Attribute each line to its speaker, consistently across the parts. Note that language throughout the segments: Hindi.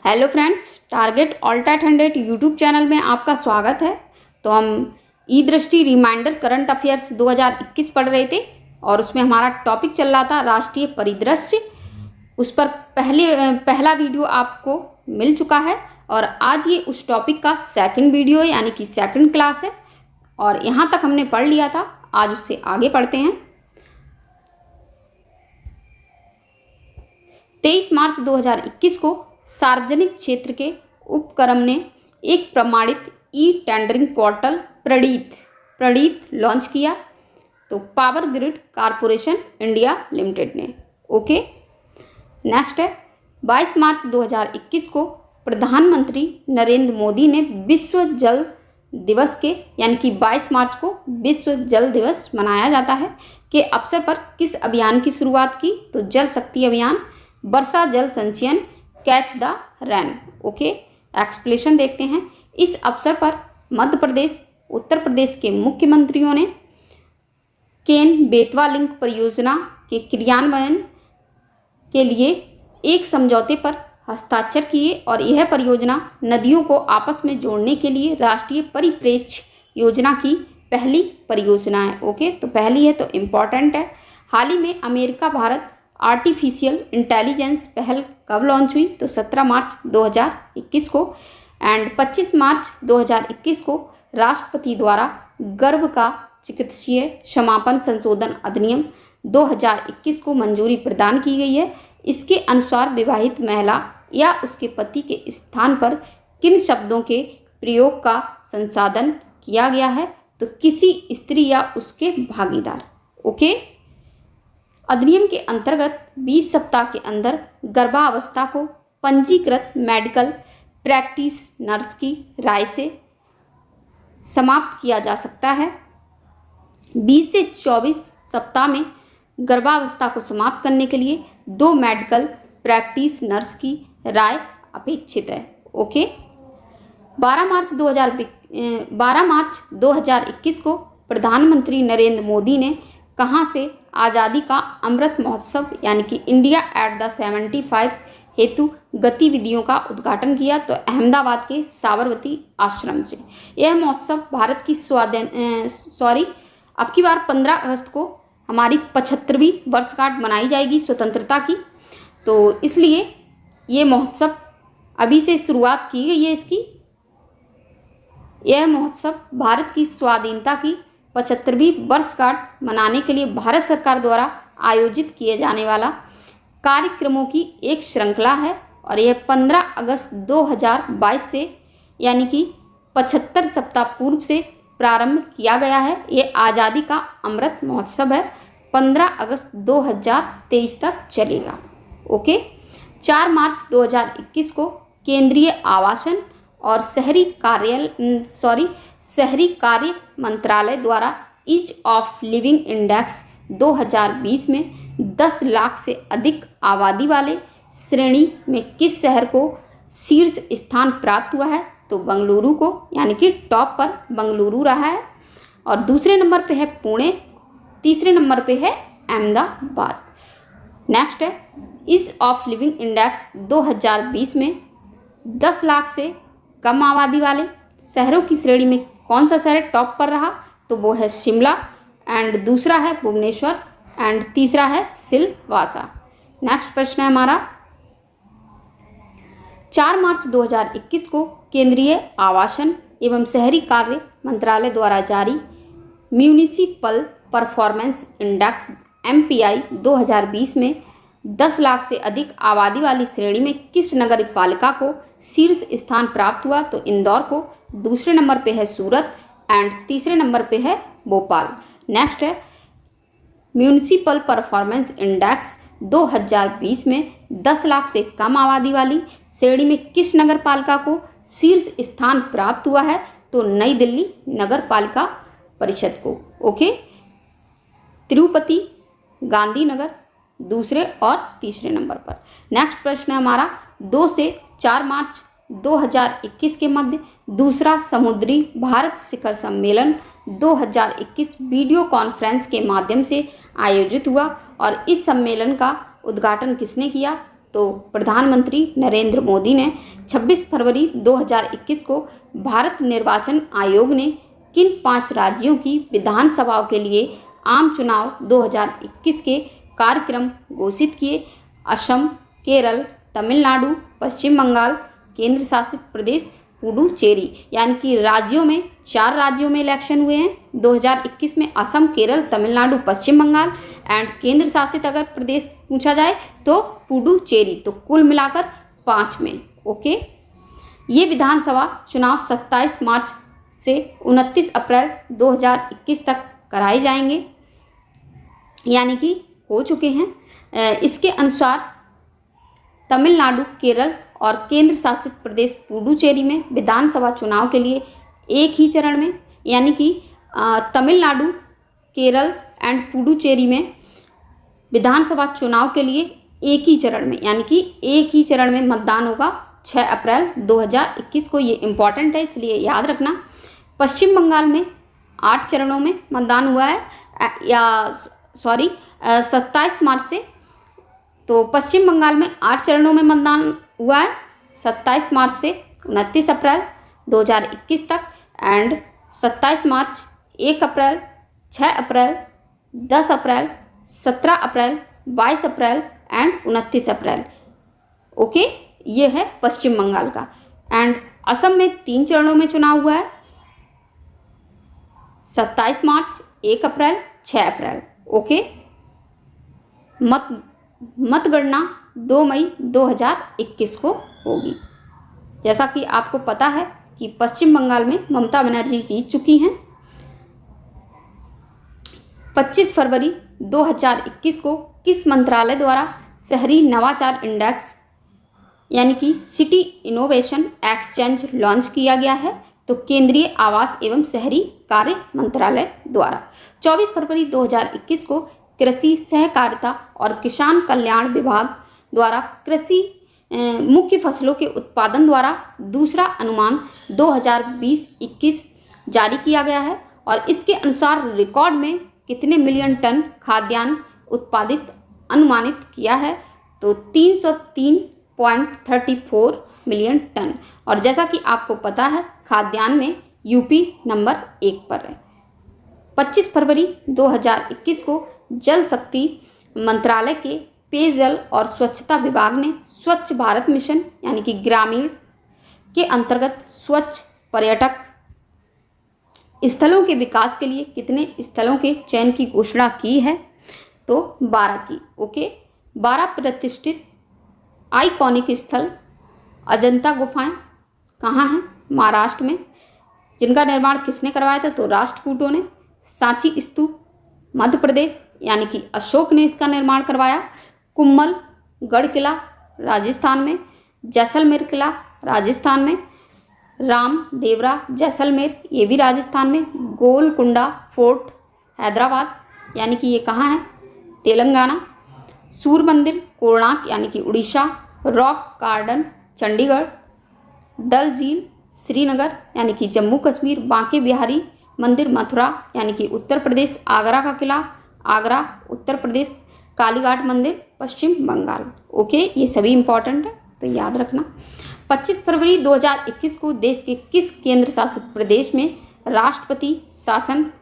Speaker 1: Hello friends, target alt 100 YouTube channel में आपका स्वागत है। तो हम ई दृष्टि रिमाइंडर करंट अफेयर्स 2021 पढ़ रहे थे और उसमें हमारा टॉपिक चल रहा था राष्ट्रीय परिदृश्य। उस पर पहला वीडियो आपको मिल चुका है और आज ये उस टॉपिक का सेकंड वीडियो है, यानी कि सेकंड क्लास है। और यहाँ तक हमने पढ़ लिया था, आज उससे आगे पढ़ते हैं। 23 मार्च 2021 को सार्वजनिक क्षेत्र के उपक्रम ने एक प्रमाणित ई टेंडरिंग पोर्टल प्रणीत लॉन्च किया। तो power grid corporation India limited ने। ओके, नेक्स्ट है 22 मार्च 2021 को प्रधानमंत्री नरेंद्र मोदी ने विश्व जल दिवस के, यानी कि 22 मार्च को विश्व जल दिवस मनाया जाता है, के अवसर पर किस अभियान की शुरुआत की? तो जल शक्ति अभियान, वर्षा जल संचयन, catch the rain. Okay, explanation देखते हैं। इस अवसर पर मध्य प्रदेश, उत्तर प्रदेश के मुख्यमंत्रियों ने केन बेतवा लिंक परियोजना के क्रियान्वयन के लिए एक समझौते पर हस्ताक्षर किए और यह परियोजना नदियों को आपस में जोड़ने के लिए राष्ट्रीय परिप्रेक्ष्य योजना की पहली परियोजना है। ओके, तो पहली है तो इम्पॉर्टेंट है। हाल ही में अमेरिका भारत आर्टिफिशियल इंटेलिजेंस पहल कब लॉन्च हुई? तो 17 मार्च 2021 को। एंड 25 मार्च 2021 को राष्ट्रपति द्वारा गर्भ का चिकित्सीय समापन संशोधन अधिनियम 2021 को मंजूरी प्रदान की गई है। इसके अनुसार विवाहित महिला या उसके पति के स्थान पर किन शब्दों के प्रयोग का संसाधन किया गया है? तो किसी स्त्री या उसके भागीदार। ओके, अधिनियम के अंतर्गत 20 सप्ताह के अंदर गर्भावस्था को पंजीकृत मेडिकल प्रैक्टिस नर्स की राय से समाप्त किया जा सकता है। 20 से 24 सप्ताह में गर्भावस्था को समाप्त करने के लिए 2 मेडिकल प्रैक्टिस नर्स की राय अपेक्षित है। ओके, 12 मार्च 2021 को प्रधानमंत्री नरेंद्र मोदी ने कहाँ से आज़ादी का अमृत महोत्सव, यानी कि इंडिया एट द 75 हेतु गतिविधियों का उद्घाटन किया? तो अहमदाबाद के साबरमती आश्रम से। यह महोत्सव भारत की अब की बार 15 अगस्त को हमारी 75वीं वर्षगांठ मनाई जाएगी स्वतंत्रता की। तो इसलिए ये महोत्सव अभी से शुरुआत की गई है इसकी। यह महोत्सव भारत की स्वाधीनता की 75वीं वर्षगांठ मनाने के लिए भारत सरकार द्वारा आयोजित किए जाने वाला कार्यक्रमों की एक श्रृंखला है और यह 15 अगस्त 2022 से, यानी कि 75 सप्ताह पूर्व से प्रारंभ किया गया है। यह आज़ादी का अमृत महोत्सव है, 15 अगस्त 2023 तक चलेगा। ओके, 4 मार्च 2021 को केंद्रीय आवासन और शहरी कार्य मंत्रालय द्वारा ईज ऑफ लिविंग इंडेक्स 2020 में 10 लाख से अधिक आबादी वाले श्रेणी में किस शहर को शीर्ष स्थान प्राप्त हुआ है? तो बेंगलुरु को, यानी कि टॉप पर बेंगलुरु रहा है। और दूसरे नंबर पे है पुणे, तीसरे नंबर पे है अहमदाबाद। नेक्स्ट है ईज ऑफ लिविंग इंडेक्स 2020 में 10 लाख से कम आबादी वाले शहरों की श्रेणी में कौन सा शहर टॉप पर रहा? तो वो है शिमला, एंड दूसरा है भुवनेश्वर, एंड तीसरा है सिलवासा। नेक्स्ट प्रश्न है हमारा 4 मार्च 2021 को केंद्रीय आवासन एवं शहरी कार्य मंत्रालय द्वारा जारी म्यूनिसिपल परफॉर्मेंस इंडेक्स MPI 2020 में 10 लाख से अधिक आबादी वाली श्रेणी में किस नगर पालिका को शीर्ष स्थान प्राप्त हुआ? तो इंदौर को, दूसरे नंबर पे है सूरत, एंड तीसरे नंबर पे है भोपाल। नेक्स्ट है म्यूनिसिपल परफॉर्मेंस इंडेक्स 2020 में 10 लाख से कम आबादी वाली श्रेणी में किस नगर पालिका को शीर्ष स्थान प्राप्त हुआ है? तो नई दिल्ली नगर पालिका परिषद को। ओके, तिरुपति, गांधीनगर दूसरे और तीसरे नंबर पर। नेक्स्ट प्रश्न है हमारा 2 से 4 मार्च 2021 के मध्य दूसरा समुद्री भारत शिखर सम्मेलन 2021 वीडियो कॉन्फ्रेंस के माध्यम से आयोजित हुआ और इस सम्मेलन का उद्घाटन किसने किया? तो प्रधानमंत्री नरेंद्र मोदी ने 26 फरवरी 2021 को भारत निर्वाचन आयोग ने किन 5 राज्यों की विधानसभाओं के लिए आम चुनाव 2021 के कार्यक्रम घोषित किए? असम, केरल, तमिलनाडु, पश्चिम बंगाल, केंद्र शासित प्रदेश पुडुचेरी। यानी कि राज्यों में 4 राज्यों में इलेक्शन हुए हैं 2021 में, असम, केरल, तमिलनाडु, पश्चिम बंगाल एंड केंद्र शासित अगर प्रदेश पूछा जाए तो पुडुचेरी। तो कुल मिलाकर 5 में। ओके, ये विधानसभा चुनाव 27 मार्च से 29 अप्रैल 2021 तक कराए जाएंगे, यानी कि हो चुके हैं। इसके अनुसार तमिलनाडु, केरल और केंद्र शासित प्रदेश पुडुचेरी में विधानसभा चुनाव के लिए एक ही चरण में, यानी कि तमिलनाडु, केरल एंड पुडुचेरी में विधानसभा चुनाव के लिए एक ही चरण में, यानी कि एक ही चरण में मतदान होगा 6 अप्रैल 2021 को। ये इम्पॉर्टेंट है, इसलिए याद रखना। पश्चिम बंगाल में 8 चरणों में मतदान हुआ है, 27 मार्च से। तो पश्चिम बंगाल में 8 चरणों में मतदान हुआ है 27 मार्च से 29 अप्रैल 2021 तक and 27 March, 1 April, 6 April, 10 April, 17 April, 22 April and 29 April. Okay, ये है पश्चिम बंगाल का। एंड असम में 3 चरणों में चुनाव हुआ है 27 मार्च, 1 अप्रैल, 6 अप्रैल। ओके, मतगणना 2 मई 2021 को होगी। जैसा कि आपको पता है कि पश्चिम बंगाल में ममता बनर्जी जीत चुकी हैं। 25 फरवरी 2021 को किस मंत्रालय द्वारा शहरी नवाचार इंडेक्स यानी कि सिटी इनोवेशन एक्सचेंज लॉन्च किया गया है? तो केंद्रीय आवास एवं शहरी कार्य मंत्रालय द्वारा। 24 फरवरी 2021 को कृषि सहकारिता और किसान कल्याण विभाग द्वारा कृषि मुख्य फसलों के उत्पादन द्वारा दूसरा अनुमान 2020-21 जारी किया गया है और इसके अनुसार रिकॉर्ड में कितने मिलियन टन खाद्यान्न उत्पादित अनुमानित किया है? तो 303.34 मिलियन टन। और जैसा कि आपको पता है खाद्यान्न में यूपी नंबर 1 पर है। 25 फरवरी 2021 को जल शक्ति मंत्रालय के पेयजल और स्वच्छता विभाग ने स्वच्छ भारत मिशन यानी कि ग्रामीण के अंतर्गत स्वच्छ पर्यटक स्थलों के विकास के लिए कितने स्थलों के चयन की घोषणा की है? तो 12 की। ओके, 12 प्रतिष्ठित आइकॉनिक स्थल अजंता गुफाएं कहाँ हैं? महाराष्ट्र में। जिनका निर्माण किसने करवाया था? तो राष्ट्रकूटों ने। सांची स्तूप मध्य प्रदेश यानी कि अशोक ने इसका निर्माण करवाया। कुम्मल गढ़ किला राजस्थान में। जैसलमेर किला राजस्थान में। राम देवरा जैसलमेर ये भी राजस्थान में। गोलकुंडा फोर्ट हैदराबाद यानी कि ये कहाँ है? तेलंगाना। सूर्य मंदिर कोणार्क यानी कि उड़ीसा। Rock garden Chandigarh. डल झील श्रीनगर यानी कि जम्मू कश्मीर। बांके बिहारी मंदिर मथुरा यानी कि उत्तर प्रदेश। आगरा का किला आगरा उत्तर प्रदेश। कालीघाट मंदिर पश्चिम बंगाल। ओके, ये सभी इंपॉर्टेंट है तो याद रखना। 25 फरवरी 2021 को देश के किस केंद्र शासित प्रदेश में राष्ट्रपति शासन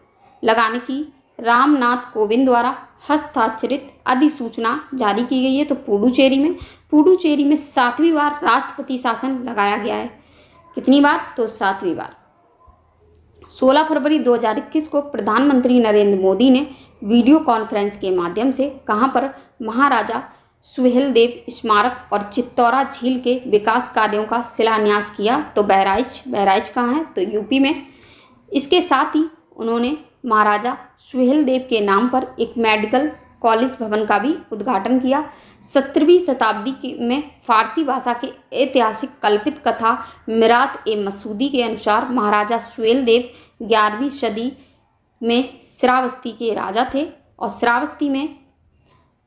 Speaker 1: लगाने की रामनाथ कोविंद द्वारा हस्ताक्षरित अधिसूचना जारी की गई है? तो पुडुचेरी में। पुडुचेरी में 7वीं बार राष्ट्रपति शासन लगाया गया है। कितनी बार? तो 7वीं बार। 16 फरवरी 2021 को प्रधानमंत्री नरेंद्र मोदी ने वीडियो कॉन्फ्रेंस के माध्यम से कहां पर महाराजा सुहेलदेव स्मारक और चित्तौरा झील के विकास कार्यों का शिलान्यास किया? तो बहराइच। बहराइच कहाँ है? तो यूपी में। इसके साथ ही उन्होंने महाराजा सुहेलदेव के नाम पर एक मेडिकल कॉलेज भवन का भी उद्घाटन किया। 17वीं शताब्दी में फारसी भाषा के ऐतिहासिक कल्पित कथा मिरात ए मसूदी के अनुसार महाराजा सुहेलदेव 11वीं सदी में श्रावस्ती के राजा थे और श्रावस्ती में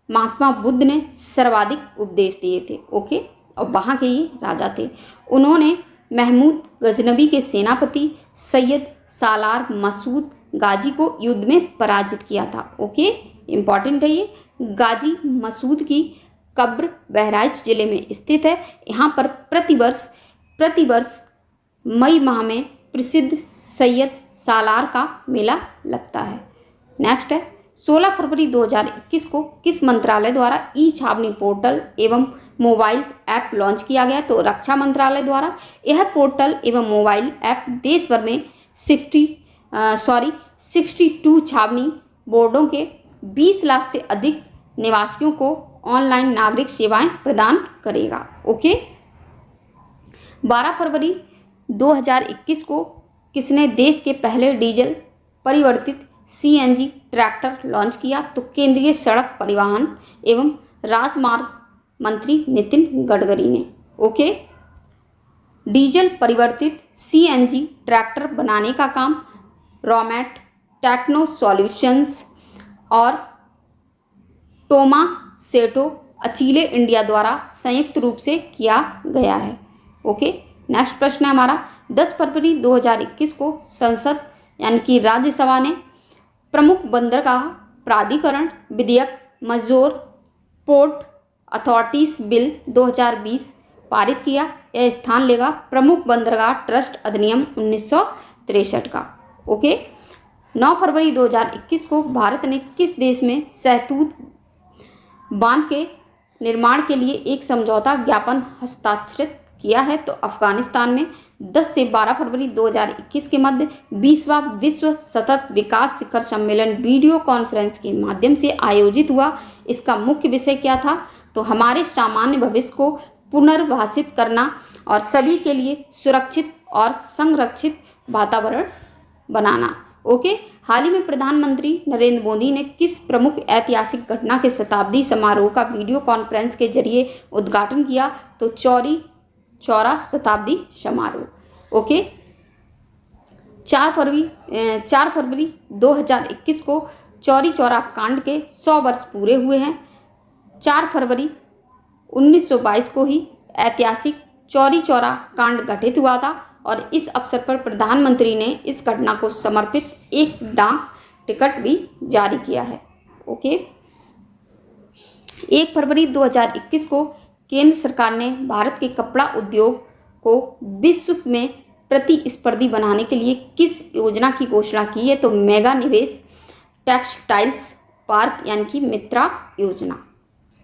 Speaker 1: महात्मा बुद्ध ने सर्वाधिक उपदेश दिए थे। ओके, और वहाँ के ये राजा थे। उन्होंने महमूद गजनबी के सेनापति सैयद सालार मसूद गाजी को युद्ध में पराजित किया था। ओके, इम्पॉर्टेंट है ये। गाजी मसूद की कब्र बहराइच जिले में स्थित है। यहाँ पर प्रतिवर्ष मई माह में प्रसिद्ध सैयद सालार का मेला लगता है। नेक्स्ट है 16 फरवरी 2021 को किस मंत्रालय द्वारा ई छावनी पोर्टल एवं मोबाइल ऐप लॉन्च किया गया? तो रक्षा मंत्रालय द्वारा। यह पोर्टल एवं मोबाइल ऐप देश भर में 62 छावनी बोर्डों के 20 लाख से अधिक निवासियों को ऑनलाइन नागरिक सेवाएं प्रदान करेगा। ओके। 12 फरवरी 2021 को किसने देश के पहले डीजल परिवर्तित CNG ट्रैक्टर लॉन्च किया? तो केंद्रीय सड़क परिवहन एवं राजमार्ग मंत्री नितिन गडकरी ने। ओके। डीजल परिवर्तित CNG ट्रैक्टर बनाने का काम रोमैट टेक्नो सॉल्यूशंस और टोमासेटो अचीले इंडिया द्वारा संयुक्त रूप से किया गया है। ओके। नेक्स्ट प्रश्न है हमारा 10 फरवरी 2021 को संसद यानी कि राज्यसभा ने प्रमुख बंदरगाह प्राधिकरण विधेयक मजदूर पोर्ट अथॉरिटीज बिल 2020 पारित किया। यह स्थान लेगा प्रमुख बंदरगाह ट्रस्ट अधिनियम 1963 का। ओके। 9 फरवरी 2021 को भारत ने किस देश में सहतूत बांध के निर्माण के लिए एक समझौता ज्ञापन हस्ताक्षरित किया है? तो अफगानिस्तान में 10 से 12 फरवरी 2021 के मध्य 20वां विश्व सतत विकास शिखर सम्मेलन वीडियो कॉन्फ्रेंस के माध्यम से आयोजित हुआ। इसका मुख्य विषय क्या था? तो हमारे सामान्य भविष्य को पुनर्भाषित करना और सभी के लिए सुरक्षित और संरक्षित वातावरण बनाना। ओके। हाल ही में प्रधानमंत्री नरेंद्र मोदी ने किस प्रमुख ऐतिहासिक घटना के शताब्दी समारोह का वीडियो कॉन्फ्रेंस के जरिए उद्घाटन किया? तो चौरी चौरा शताब्दी समारोह। ओके। 4 फरवरी 2021 को चौरी चौरा कांड के 100 वर्ष पूरे हुए हैं। 4 फरवरी 1922 को ही ऐतिहासिक चौरी चौरा कांड घटित हुआ था और इस अवसर पर प्रधानमंत्री ने इस घटना को समर्पित एक डाक टिकट भी जारी किया है। ओके। 1 फरवरी 2021 को केंद्र सरकार ने भारत के कपड़ा उद्योग को विश्व में प्रतिस्पर्धी बनाने के लिए किस योजना की घोषणा की है? तो मेगा निवेश टेक्सटाइल्स पार्क यानी कि मित्रा योजना।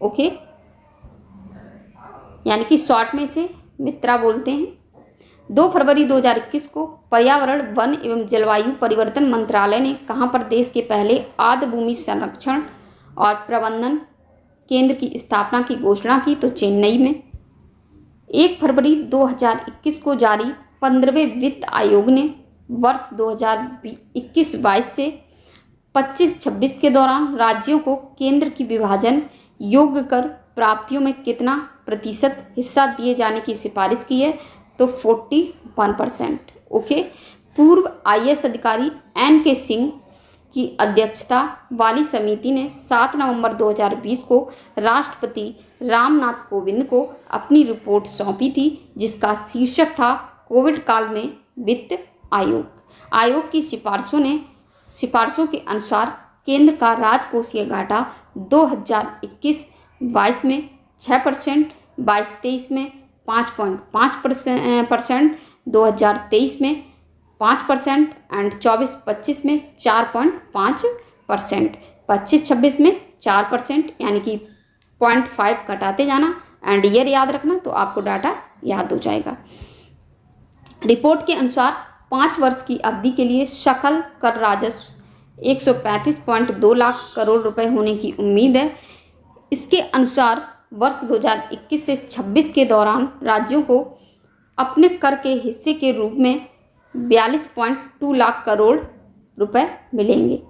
Speaker 1: ओके। यानी कि शॉर्ट में इसे मित्रा बोलते हैं। 2 फरवरी 2021 को पर्यावरण वन एवं जलवायु परिवर्तन मंत्रालय ने कहाँ पर देश के पहले आर्द्र भूमि संरक्षण और प्रबंधन केंद्र की स्थापना की घोषणा की? तो चेन्नई में। 1 फरवरी 2021 को जारी 15वें वित्त आयोग ने वर्ष 2021-22 से 25-26 के दौरान राज्यों को केंद्र की विभाजन योग्य कर प्राप्तियों में कितना प्रतिशत हिस्सा दिए जाने की सिफारिश की है? तो 41%। ओके। पूर्व IAS अधिकारी NK सिंह की अध्यक्षता वाली समिति ने 7 नवंबर 2020 को राष्ट्रपति रामनाथ कोविंद को अपनी रिपोर्ट सौंपी थी, जिसका शीर्षक था कोविड काल में वित्त आयोग। आयोग की सिफारिशों के अनुसार केंद्र का राजकोषीय घाटा 2021-22 में 6%, 22-23 में 5.5%, 2023 में 5% एंड 24-25 में 4.5%, 25-26 में 4%, यानी कि 0.5 घटाते जाना एंड ईयर याद रखना तो आपको डाटा याद हो जाएगा। रिपोर्ट के अनुसार 5 वर्ष की अवधि के लिए सकल कर राजस्व 135.2 लाख करोड़ रुपए होने की उम्मीद है। इसके अनुसार वर्ष 2021 से 26 के दौरान राज्यों को अपने कर के हिस्से के रूप में 42.2 लाख करोड़ रुपए मिलेंगे।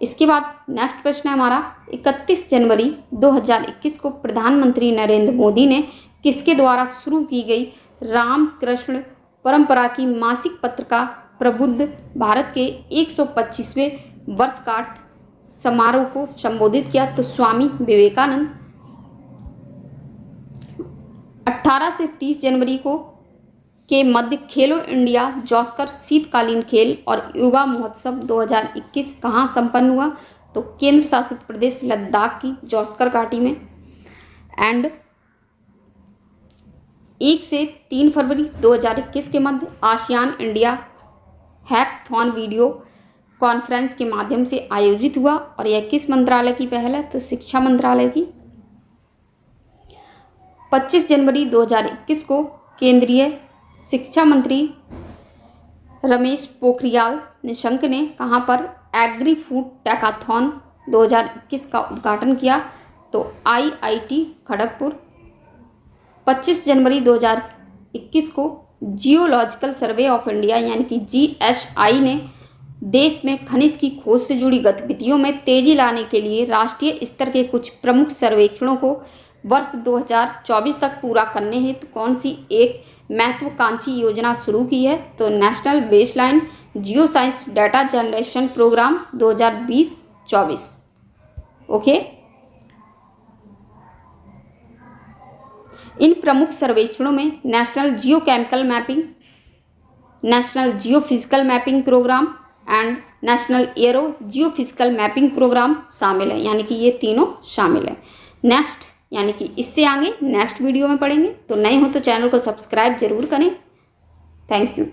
Speaker 1: इसके बाद नेक्स्ट प्रश्न है हमारा 31 जनवरी 2021 को प्रधानमंत्री नरेंद्र मोदी ने किसके द्वारा शुरू की गई रामकृष्ण परंपरा की मासिक पत्रिका प्रबुद्ध भारत के 125वें वर्षगांठ समारोह को संबोधित किया? तो स्वामी विवेकानंद। 18 से 30 जनवरी को के मध्य खेलो इंडिया जॉस्कर शीतकालीन खेल और युवा महोत्सव 2021 कहाँ संपन्न हुआ? तो केंद्र शासित प्रदेश लद्दाख की जॉस्कर घाटी में। एंड 1 से 3 फरवरी 2021 के मध्य ASEAN India hackathon video conference के माध्यम से आयोजित हुआ और यह किस मंत्रालय की पहल है? तो शिक्षा मंत्रालय की। 25 जनवरी 2021 को केंद्रीय शिक्षा मंत्री रमेश पोखरियाल निशंक ने कहाँ पर एग्री फूड टैकाथॉन 2021 का उद्घाटन किया? तो IIT खड़गपुर। 25 जनवरी 2021 को जियोलॉजिकल सर्वे ऑफ इंडिया यानी कि GSI ने देश में खनिज की खोज से जुड़ी गतिविधियों में तेजी लाने के लिए राष्ट्रीय स्तर के कुछ प्रमुख सर्वेक्षणों को वर्ष 2024 तक पूरा करने हेतु कौन सी एक महत्वाकांक्षी योजना शुरू की है? तो national baseline geoscience data generation programme 2020-24। Okay. इन प्रमुख सर्वेक्षणों में national geochemical mapping, national geophysical mapping programme and national aero geophysical mapping programme शामिल है, यानी कि ये तीनों शामिल है। नेक्स्ट यानी कि इससे आगे नेक्स्ट वीडियो में पढ़ेंगे। तो नए हो तो चैनल को सब्सक्राइब जरूर करें। Thank you.